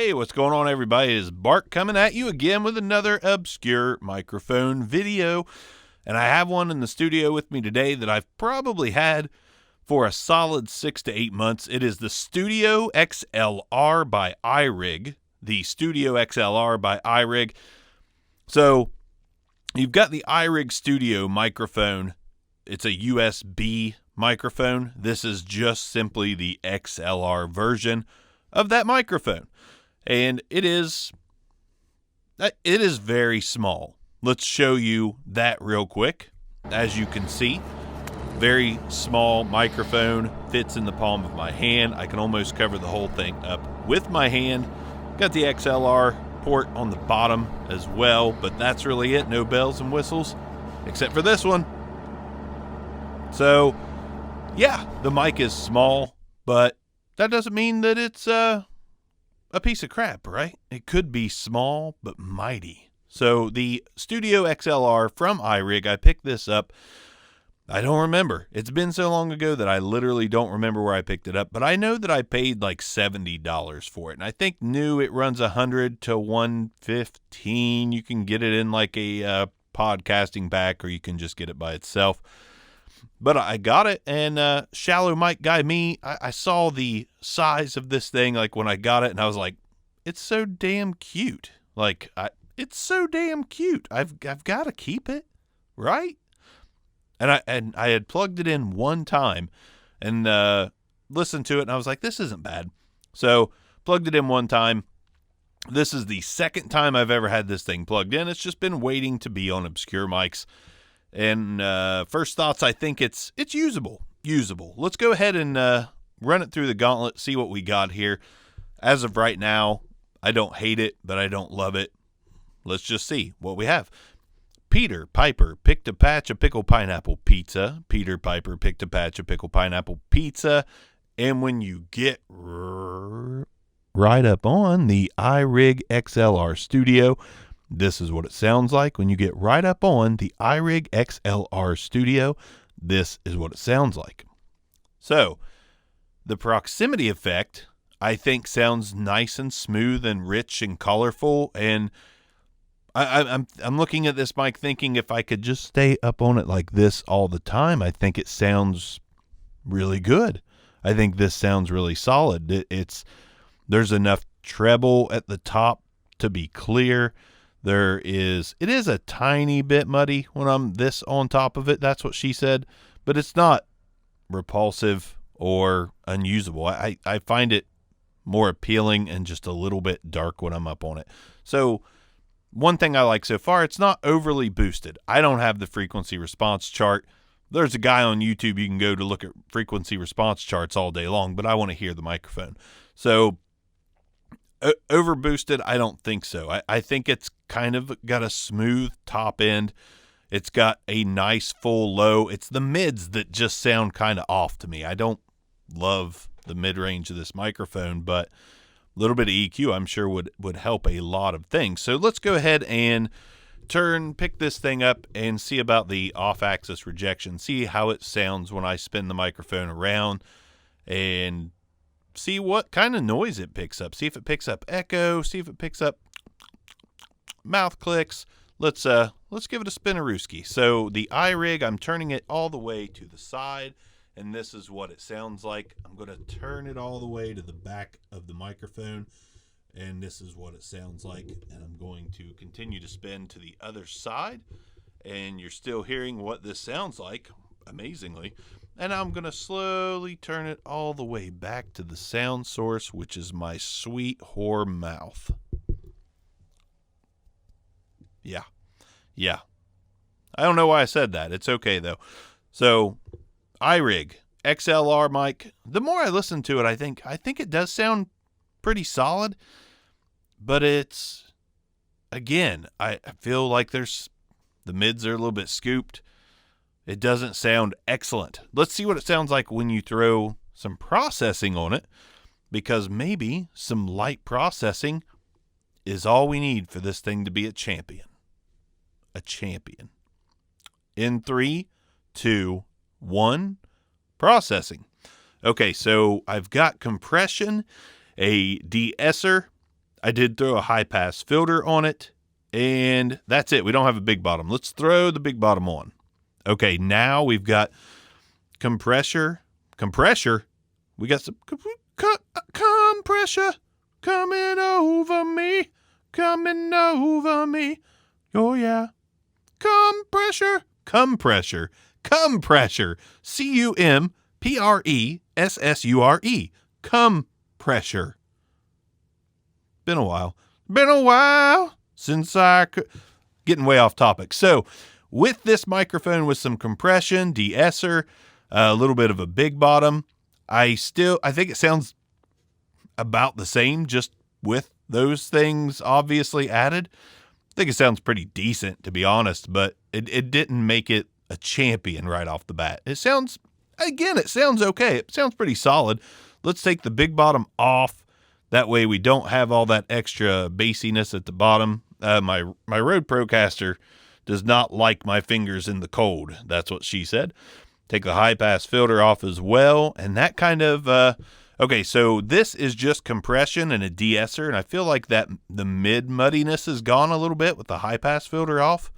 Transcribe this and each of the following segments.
Hey, what's going on, everybody? It's Bart coming at you again with another obscure microphone video. And I have one in the studio with me today that I've probably had for a solid 6 to 8 months. It is the Studio XLR by iRig. The Studio XLR by iRig. So, you've got the iRig Studio microphone. It's a USB microphone. This is just simply the XLR version of that microphone. And it is very small. Let's show you that real quick. As you can see, very small microphone, fits in the palm of my hand. I can almost cover the whole thing up with my hand. Got the XLR port on the bottom as well, but that's really it. No bells and whistles, except for this one. So, yeah, the mic is small, but that doesn't mean that it's a piece of crap, right? It could be small, but mighty. So the Studio XLR from iRig, I picked this up. I don't remember. It's been so long ago that I literally don't remember where I picked it up, but I know that I paid like $70 for it. And I think new it runs $100 to $115. You can get it in like a podcasting pack, or you can just get it by itself. But I got it, and shallow mic guy me, I saw the size of this thing like when I got it, and I was like, it's so damn cute. It's so damn cute. I've got to keep it, right? And I had plugged it in one time and listened to it, and I was like, this isn't bad. So plugged it in one time. This is the second time I've ever had this thing plugged in. It's just been waiting to be on obscure mics. And first thoughts, I think it's usable. Let's go ahead and run it through the gauntlet, see what we got here. As of right now, I don't hate it, but I don't love it. Let's just see what we have. Peter Piper picked a patch of pickle pineapple pizza. Peter Piper picked a patch of pickle pineapple pizza. And when you get right up on the iRig XLR Studio, this is what it sounds like. When you get right up on the iRig XLR Studio, this is what it sounds like. So, the proximity effect, I think, sounds nice and smooth and rich and colorful. And I'm looking at this mic thinking if I could just stay up on it like this all the time, I think it sounds really good. I think this sounds really solid. There's enough treble at the top to be clear. It is a tiny bit muddy when I'm this on top of it. That's what she said, but it's not repulsive or unusable. I find it more appealing and just a little bit dark when I'm up on it. So one thing I like so far, it's not overly boosted. I don't have the frequency response chart. There's a guy on YouTube you can go to look at frequency response charts all day long, but I want to hear the microphone. So over boosted, I don't think so. I think it's kind of got a smooth top end. It's got a nice full low. It's the mids that just sound kind of off to me. I don't love the mid-range of this microphone, but a little bit of EQ I'm sure would help a lot of things. So let's go ahead and pick this thing up and see about the off-axis rejection. See how it sounds when I spin the microphone around and see what kind of noise it picks up. See if it picks up echo. See if it picks up mouth clicks. Let's give it a spinarooski. So the iRig, I'm turning it all the way to the side, and this is what it sounds like. I'm going to turn it all the way to the back of the microphone, and this is what it sounds like. And I'm going to continue to spin to the other side, and you're still hearing what this sounds like, amazingly. And I'm going to slowly turn it all the way back to the sound source, which is my sweet whore mouth. Yeah. I don't know why I said that. It's okay, though. So, iRig, XLR mic. The more I listen to it, I think it does sound pretty solid. But it's, again, I feel like the mids are a little bit scooped. It doesn't sound excellent. Let's see what it sounds like when you throw some processing on it, because maybe some light processing is all we need for this thing to be a champion. In 3, 2, 1, processing. Okay, so I've got compression, a de-esser, I did throw a high pass filter on it, and that's it. We don't have a big bottom. Let's throw the big bottom on. Okay, now we've got compressor. We got some compressor coming over me. Oh, yeah. Compressor. Compressure. Compressure. Been a while since I could. Getting way off topic. So, with this microphone with some compression, de-esser, a little bit of a big bottom, I think it sounds about the same, just with those things obviously added. I think it sounds pretty decent, to be honest, but it didn't make it a champion right off the bat. It sounds okay. It sounds pretty solid. Let's take the big bottom off. That way we don't have all that extra bassiness at the bottom. My Rode Procaster does not like my fingers in the cold. That's what she said. Take the high pass filter off as well. And that kind of, okay, so this is just compression and a de-esser. And I feel like that the mid muddiness is gone a little bit with the high pass filter off.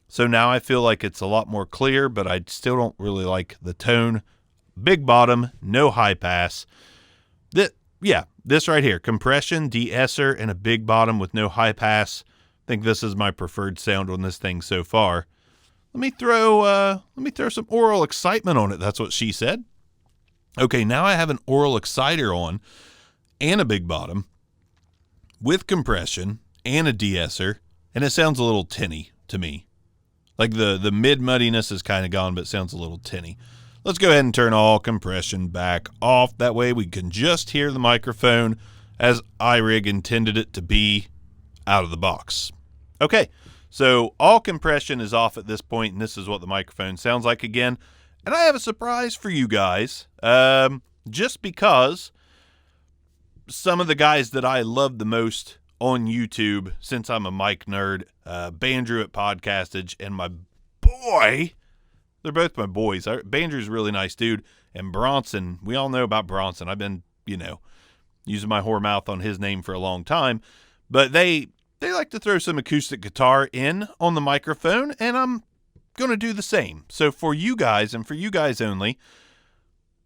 So now I feel like it's a lot more clear, but I still don't really like the tone. Big bottom, no high pass. This right here, compression, de-esser, and a big bottom with no high pass. I think this is my preferred sound on this thing so far. Let me throw some aural excitement on it. That's what she said. Okay, now I have an aural exciter on and a big bottom with compression and a de-esser, and it sounds a little tinny to me. Like the mid muddiness is kind of gone, but it sounds a little tinny. Let's go ahead and turn all compression back off. That way we can just hear the microphone as iRig intended it to be out of the box. Okay, so all compression is off at this point, and this is what the microphone sounds like again. And I have a surprise for you guys, just because some of the guys that I love the most on YouTube, since I'm a mic nerd, Bandrew at Podcastage, and my boy... They're both my boys. Bandrew's a really nice dude. And Bronson, we all know about Bronson. I've been, using my whore mouth on his name for a long time. But they like to throw some acoustic guitar in on the microphone, and I'm going to do the same. So for you guys, and for you guys only,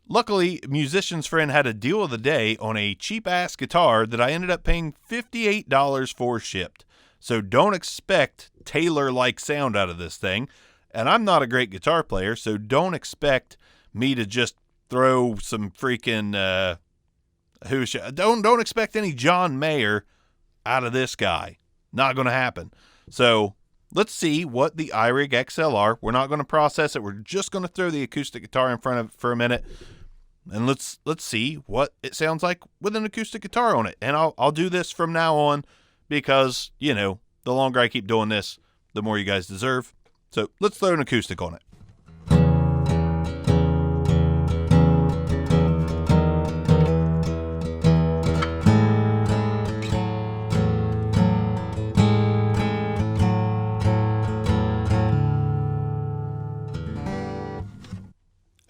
luckily, Musician's Friend had a deal of the day on a cheap-ass guitar that I ended up paying $58 for shipped. So don't expect Taylor-like sound out of this thing. And I'm not a great guitar player, so don't expect me to just throw some freaking don't expect any John Mayer out of this guy. Not going to happen. So let's see what the iRig XLR. We're not going to process it. We're just going to throw the acoustic guitar in front of it for a minute, and let's see what it sounds like with an acoustic guitar on it. And I'll do this from now on because the longer I keep doing this, the more you guys deserve. So let's throw an acoustic on it.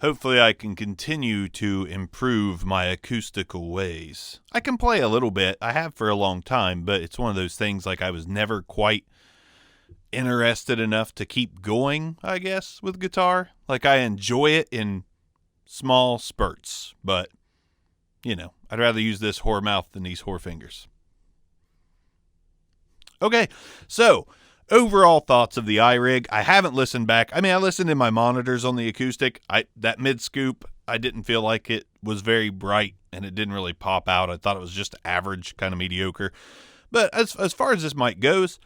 Hopefully I can continue to improve my acoustical ways. I can play a little bit. I have for a long time, but it's one of those things like I was never quite interested enough to keep going, I guess, with guitar. Like I enjoy it in small spurts, but I'd rather use this whore mouth than these whore fingers. Okay, so overall thoughts of the iRig. I haven't listened back. I listened in my monitors on the acoustic. That mid scoop, I didn't feel like it was very bright and it didn't really pop out. I thought it was just average, kind of mediocre. But as far as this mic goes,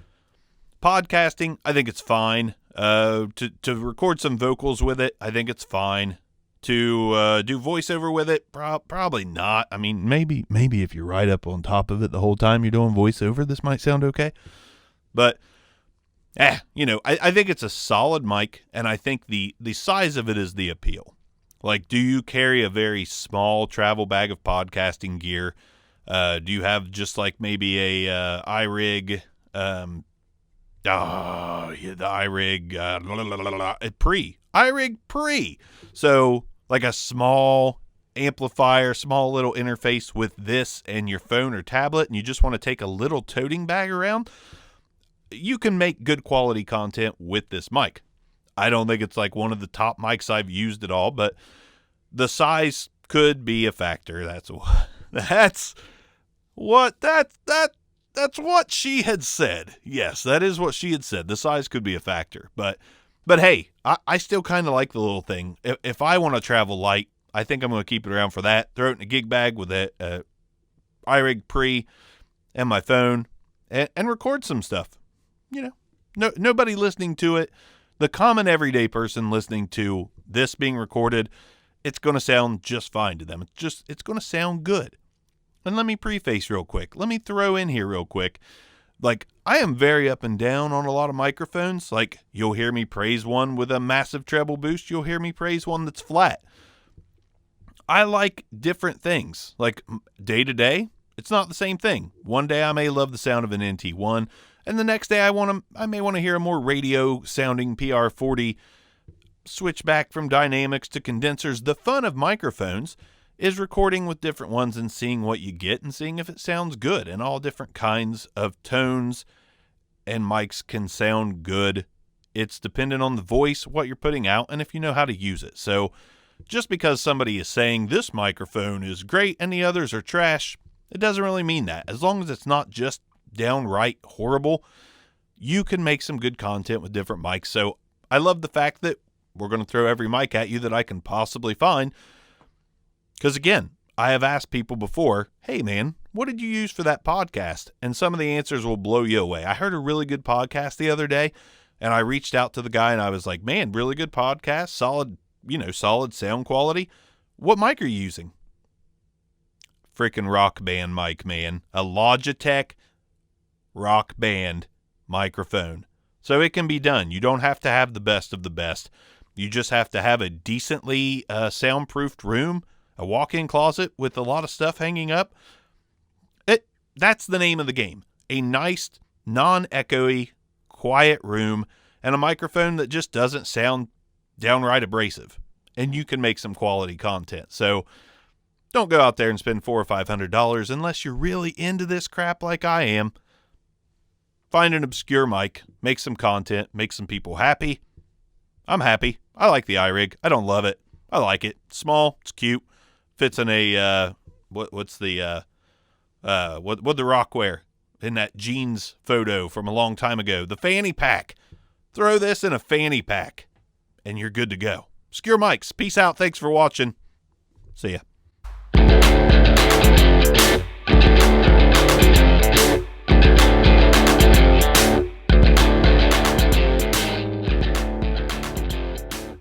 podcasting, I think it's fine. To record some vocals with it, I think it's fine. To do voiceover with it, probably not. Maybe if you're right up on top of it the whole time you're doing voiceover, this might sound okay. But, I think it's a solid mic, and I think the size of it is the appeal. Like, do you carry a very small travel bag of podcasting gear? Do you have just like maybe a iRig... the iRig iRig Pre. So like a small amplifier, small little interface with this and your phone or tablet, and you just want to take a little toting bag around, you can make good quality content with this mic. I don't think it's like one of the top mics I've used at all, but the size could be a factor. That's what she had said. Yes, that is what she had said. The size could be a factor, but hey, I still kind of like the little thing. If I want to travel light, I think I'm going to keep it around for that. Throw it in a gig bag with a iRig pre and my phone and record some stuff. You know, nobody listening to it. The common everyday person listening to this being recorded, it's going to sound just fine to them. It's going to sound good. And let me preface real quick. Let me throw in here real quick. Like, I am very up and down on a lot of microphones. Like, you'll hear me praise one with a massive treble boost. You'll hear me praise one that's flat. I like different things. Like, day to day, it's not the same thing. One day I may love the sound of an NT1, and the next day I may want to hear a more radio sounding PR40. Switch back from dynamics to condensers. The fun of microphones is recording with different ones and seeing what you get and seeing if it sounds good. And all different kinds of tones and mics can sound good. It's dependent on the voice, what you're putting out, and if you know how to use it. So just because somebody is saying this microphone is great and the others are trash, it doesn't really mean that. As long as it's not just downright horrible, you can make some good content with different mics. So I love the fact that we're going to throw every mic at you that I can possibly find. Because again, I have asked people before, hey man, what did you use for that podcast? And some of the answers will blow you away. I heard a really good podcast the other day, and I reached out to the guy and I was like, man, really good podcast, solid sound quality. What mic are you using? Freaking Rock Band mic, man. A Logitech Rock Band microphone. So it can be done. You don't have to have the best of the best. You just have to have a decently soundproofed room, a walk-in closet with a lot of stuff hanging up. That's the name of the game. A nice, non-echoey, quiet room and a microphone that just doesn't sound downright abrasive. And you can make some quality content. So don't go out there and spend $400 or $500 unless you're really into this crap like I am. Find an obscure mic, make some content, make some people happy. I'm happy. I like the iRig. I don't love it. I like it. It's small. It's cute. Fits in a what's the what the Rock wear in that jeans photo from a long time ago? The fanny pack. Throw this in a fanny pack, and you're good to go. Obscure mics. Peace out. Thanks for watching. See ya.